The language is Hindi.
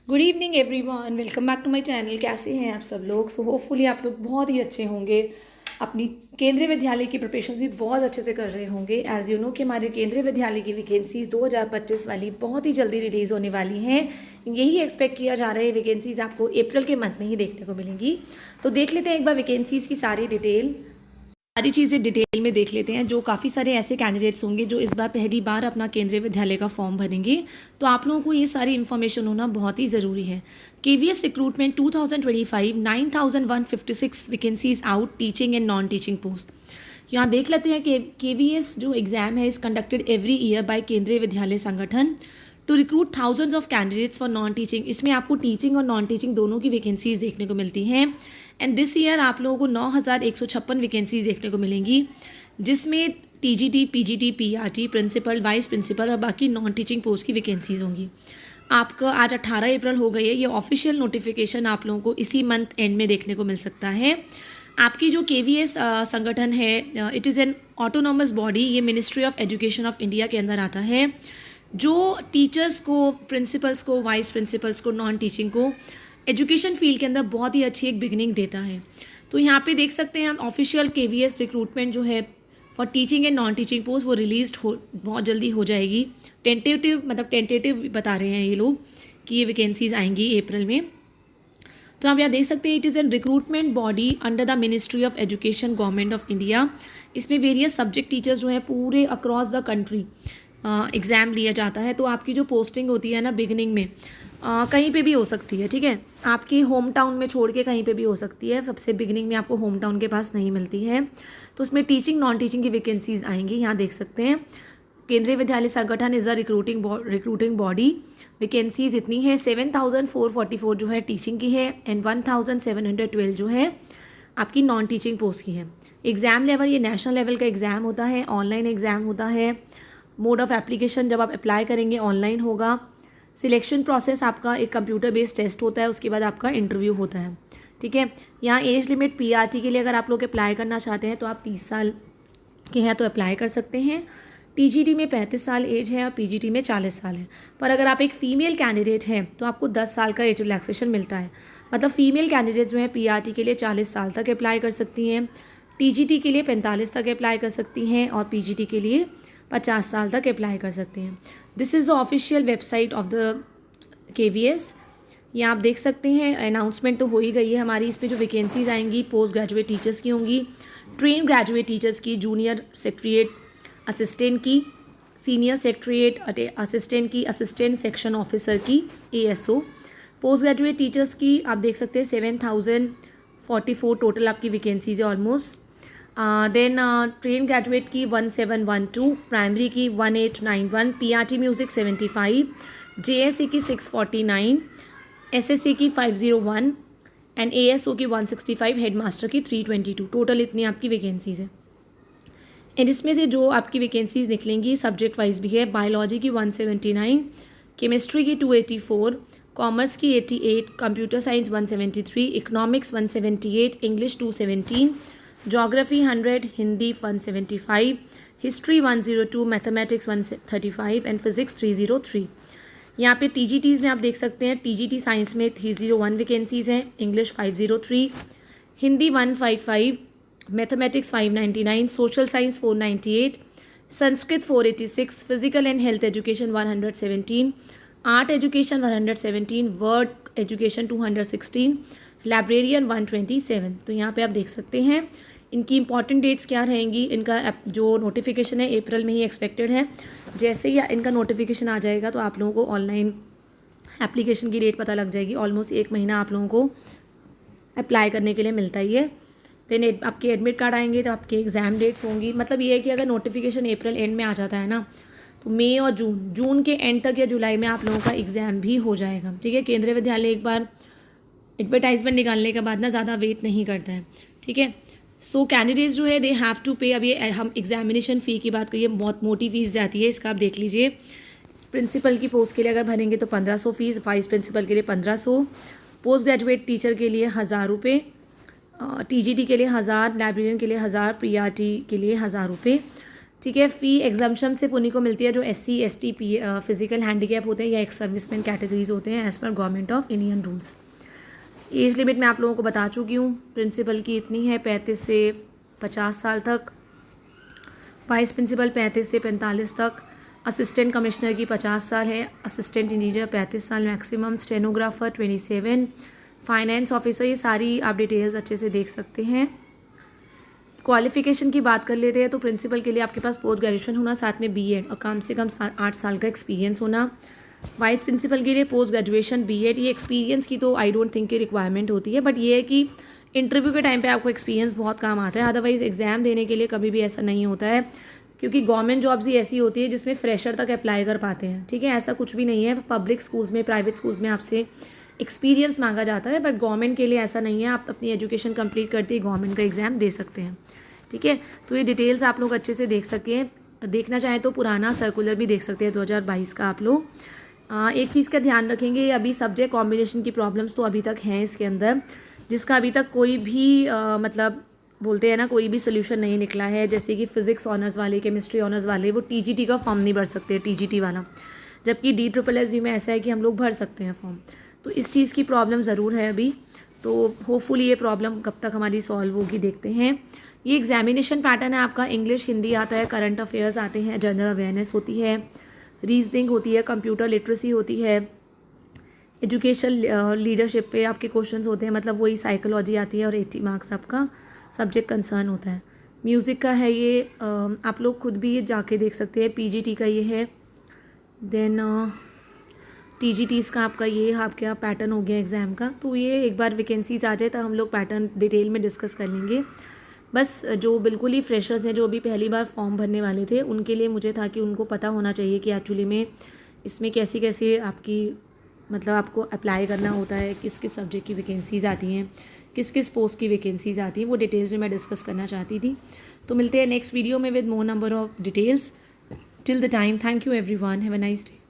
Good evening everyone, welcome back to my channel. कैसे हैं आप सब लोग? होपफुली आप लोग बहुत ही अच्छे होंगे। अपनी केंद्रीय विद्यालय की प्रिपरेशन भी बहुत अच्छे से कर रहे होंगे। एज यू नो कि हमारे केंद्रीय विद्यालय की वैकेंसीज 2025 वाली बहुत ही जल्दी रिलीज़ होने वाली हैं। यही एक्सपेक्ट किया जा रहा है वैकेंसीज आपको अप्रैल के मंथ में ही देखने को मिलेंगी। तो देख लेते हैं एक बार वैकेंसीज़ की सारी डिटेल, सारी चीज़ें डिटेल में देख लेते हैं। जो काफ़ी सारे ऐसे कैंडिडेट्स होंगे जो इस बार पहली बार अपना केंद्रीय विद्यालय का फॉर्म भरेंगे, तो आप लोगों को ये सारी इन्फॉर्मेशन होना बहुत ही ज़रूरी है। KVS recruitment 2025 9156 vacancies out, teaching and non teaching post. यहाँ देख लेते हैं कि केवीएस जो एग्ज़ाम है is conducted every year by Kendriya Vidyalaya Sangathan to recruit thousands of candidates for non teaching. इसमें आपको टीचिंग और नॉन टीचिंग दोनों की वैकेंसीज देखने को मिलती हैं। एंड दिस ईयर आप लोगों को 9156 वैकेंसीज देखने को मिलेंगी, जिसमें TGT, PGT, PRT, principal, vice principal और बाकी नॉन टीचिंग पोस्ट की वैकेंसीज होंगी। आपका आज 18 अप्रैल हो गई है। ये ऑफिशियल नोटिफिकेशन आप लोगों को इसी मंथ एंड में देखने को मिल सकता है। आपकी जो केवीएस संगठन है, it is an autonomous body. ये ministry of education of India के अंदर आता है, जो टीचर्स को, प्रिंसिपल्स को, वाइस प्रिंसिपल्स को, नॉन टीचिंग को एजुकेशन फील्ड के अंदर बहुत ही अच्छी एक बिगनिंग देता है। तो यहाँ पे देख सकते हैं हम ऑफिशियल केवीएस रिक्रूटमेंट जो है for teaching and non teaching post वो रिलीज हो बहुत जल्दी हो जाएगी। टेंटेटिव बता रहे हैं ये लोग कि ये वैकेंसीज आएंगी अप्रैल में। तो आप यहाँ देख सकते हैं, it is N recruitment body under the ministry of education, government of India. इसमें वेरियस सब्जेक्ट टीचर्स जो हैं पूरे अक्रॉस द कंट्री एग्ज़ाम लिया जाता है। तो आपकी जो पोस्टिंग होती है ना बिगनिंग में, कहीं पे भी हो सकती है, ठीक है। आपकी होम टाउन में छोड़ के कहीं पे भी हो सकती है। सबसे बिगनिंग में आपको होम टाउन के पास नहीं मिलती है। तो उसमें टीचिंग, नॉन टीचिंग की वैकेंसीज आएंगी। यहाँ देख सकते हैं, केंद्रीय विद्यालय संगठन is a recruiting body. Vacancies इतनी है 7444 जो है टीचिंग की है एंड 1712 जो है आपकी नॉन टीचिंग पोस्ट की है। एग्ज़ाम लेवल, ये नेशनल लेवल का एग्ज़ाम होता है, ऑनलाइन एग्ज़ाम होता है। मोड ऑफ़ एप्लीकेशन जब आप अप्लाई करेंगे ऑनलाइन होगा। सिलेक्शन प्रोसेस आपका एक कंप्यूटर बेस्ड टेस्ट होता है, उसके बाद आपका इंटरव्यू होता है, ठीक है। यहाँ एज लिमिट पीआरटी के लिए अगर आप लोग अप्लाई करना चाहते हैं तो आप 30 साल के हैं तो अप्लाई कर सकते हैं। टीजीटी में 35 साल एज है और पीजीटी में 40 साल है। पर अगर आप एक फ़ीमेल कैंडिडेट हैं तो आपको 10 साल का एज रिलैक्सेशन मिलता है। मतलब फ़ीमेल कैंडिडेट जो है पीआरटी के लिए 40 साल तक अप्लाई कर सकती हैं, टीजीटी के लिए 45 तक अप्लाई कर सकती हैं और पीजीटी के लिए 50 साल तक अप्लाई कर सकते हैं। This is the official website of the KVS. ये आप देख सकते हैं, अनाउंसमेंट तो हो ही गई है हमारी। इस पर जो वैकेंसीज आएंगी पोस्ट ग्रेजुएट टीचर्स की होंगी, ट्रेन ग्रेजुएट टीचर्स की, जूनियर सेक्रेटरीट असिस्टेंट की, सीनियर सेक्रेटरीट असिस्टेंट की, असिस्टेंट सेक्शन ऑफिसर की, एएसओ। पोस्ट ग्रेजुएट टीचर्स की आप देख सकते हैं 7044 टोटल आपकी वैकेंसीज है ऑलमोस्ट। देन ट्रेन ग्रेजुएट की 1712, प्राइमरी की 1891, पीआरटी म्यूज़िक 75, जेएससी की 649, एसएससी की 501 एंड एएसओ की 165, हेडमास्टर की 322। टोटल इतनी आपकी वैकेंसीज है। एंड इसमें से जो आपकी वैकेंसीज निकलेंगी सब्जेक्ट वाइज भी है। बायोलॉजी की 179, केमिस्ट्री की 284, कॉमर्स की 88, computer science 173, economics 178, English 217, geography 100, Hindi 175, history 102, mathematics 135 and physics 303। यहाँ पे टीजीटीज़ में आप देख सकते हैं, टीजीटी साइंस में 301 वैकेंसीज़ हैं, English 503, Hindi 155, mathematics 599, social science 498, Sanskrit 486, physical and health education 117, art education 117, word education 216, librarian 127। तो यहाँ पे आप देख सकते हैं इनकी इंपॉर्टेंट डेट्स क्या रहेंगी। इनका जो नोटिफिकेशन है अप्रैल में ही एक्सपेक्टेड है। जैसे ही इनका नोटिफिकेशन आ जाएगा तो आप लोगों को ऑनलाइन एप्लीकेशन की डेट पता लग जाएगी। ऑलमोस्ट 1 महीना आप लोगों को अप्लाई करने के लिए मिलता ही है। देन आपके एडमिट कार्ड आएंगे तो आपके एग्ज़ाम डेट्स होंगी। मतलब ये है कि अगर नोटिफिकेशन अप्रैल एंड में आ जाता है ना, तो मई और जून के एंड तक या जुलाई में आप लोगों का एग्ज़ाम भी हो जाएगा, ठीक है। केंद्रीय विद्यालय एक बार एडवर्टाइजमेंट निकालने के बाद ना ज़्यादा वेट नहीं करता है, ठीक है। सो कैंडिडेट्स जो है दे हैव टू पे। अब ये हम एग्जामिनेशन फ़ी की बात करिए, बहुत मोटी फीस जाती है इसका, आप देख लीजिए। प्रिंसिपल की पोस्ट के लिए अगर भरेंगे तो 1500 फीस, वाइस प्रिंसिपल के लिए 1500, पोस्ट ग्रेजुएट टीचर के लिए 1000 रुपये, टीजीटी के लिए 1000, लाइब्रेरियन के लिए 1000, पीआरटी के लिए 1000 रुपये। ठीक है। फ़ी एग्जाम्पशन सिर्फ उन्हीं को मिलती है जो SC ST फिजिकल हैंडीकैप होते हैं या एक्स सर्विसमैन कैटेगरीज होते हैं as per government of Indian rules. Age limit मैं आप लोगों को बता चुकी हूँ। प्रिंसिपल की इतनी है 35 से 50 साल तक, वाइस प्रिंसिपल 35 से 45 तक, असिस्टेंट कमिश्नर की 50 साल है, असिस्टेंट इंजीनियर 35 साल मैक्सिमम, स्टेनोग्राफर 27, फाइनेंस ऑफिसर, ये सारी आप डिटेल्स अच्छे से देख सकते हैं। क्वालिफ़िकेशन की बात कर लेते हैं तो प्रिंसिपल के लिए आपके पास पोस्ट ग्रेजुएशन होना, साथ में BEd और कम से कम 8 साल का एक्सपीरियंस होना। वाइस प्रिंसिपल के लिए पोस्ट ग्रेजुएशन BEd, ये एक्सपीरियंस की तो आई डोंट थिंक की रिक्वायरमेंट होती है, बट ये है कि इंटरव्यू के टाइम पे आपको एक्सपीरियंस बहुत काम आता है, अदरवाइज़ एग्ज़ाम देने के लिए कभी भी ऐसा नहीं होता है, क्योंकि गवर्नमेंट जॉब्स ही ऐसी होती है जिसमें फ्रेशर तक अप्लाई कर पाते हैं। ठीक है, ऐसा कुछ भी नहीं है। पब्लिक स्कूल्स में, प्राइवेट स्कूल्स में आपसे एक्सपीरियंस मांगा जाता है, बट गवर्नमेंट के लिए ऐसा नहीं है। आप अपनी एजुकेशन कंप्लीट करते ही गवर्नमेंट का एग्ज़ाम दे सकते हैं। ठीक है, तो ये डिटेल्स आप लोग अच्छे से देख सकते हैं। देखना चाहें तो पुराना सर्कुलर भी देख सकते हैं 2022 का आप लोग। एक चीज़ का ध्यान रखेंगे, अभी सब्जेक्ट कॉम्बिनेशन की प्रॉब्लम्स तो अभी तक हैं इसके अंदर, जिसका अभी तक कोई भी मतलब बोलते हैं ना, कोई भी सोल्यूशन नहीं निकला है। जैसे कि फिजिक्स ऑनर्स वाले, केमिस्ट्री ऑनर्स वाले वो TGT का फॉर्म नहीं भर सकते, TGT वाला, जबकि DSSS में ऐसा है कि हम लोग भर सकते हैं फॉर्म। तो इस चीज़ की प्रॉब्लम ज़रूर है अभी, तो होपफुली ये प्रॉब्लम कब तक हमारी सॉल्व होगी देखते हैं। ये एग्जामिनेशन पैटर्न है आपका, इंग्लिश, हिंदी आता है, करंट अफेयर्स आते हैं, जनरल अवेयरनेस होती है, रीजनिंग होती है, कंप्यूटर लिटरेसी होती है, एजुकेशन लीडरशिप पे आपके क्वेश्चंस होते हैं, मतलब वही साइकोलॉजी आती है और 80 मार्क्स आपका सब्जेक्ट कंसर्न होता है। म्यूज़िक का है ये, आप लोग खुद भी ये जाके देख सकते हैं। PGT का ये है, देन TGTs का आपका ये आपका पैटर्न हो गया एग्ज़ाम का। तो ये एक बार वैकेंसीज आ जाए तो हम लोग पैटर्न डिटेल में डिस्कस कर लेंगे। बस जो बिल्कुल ही फ्रेशर्स हैं, जो भी पहली बार फॉर्म भरने वाले थे, उनके लिए मुझे था कि उनको पता होना चाहिए कि एक्चुअली में इसमें कैसी कैसी आपकी मतलब आपको अप्लाई करना होता है, किस किस सब्जेक्ट की वैकेंसीज़ आती हैं, किस किस पोस्ट की वैकेंसीज़ आती हैं, वो डिटेल्स में मैं डिस्कस करना चाहती थी। तो मिलते हैं नेक्स्ट वीडियो में with more number of details. Till the time, thank you everyone, have a nice day.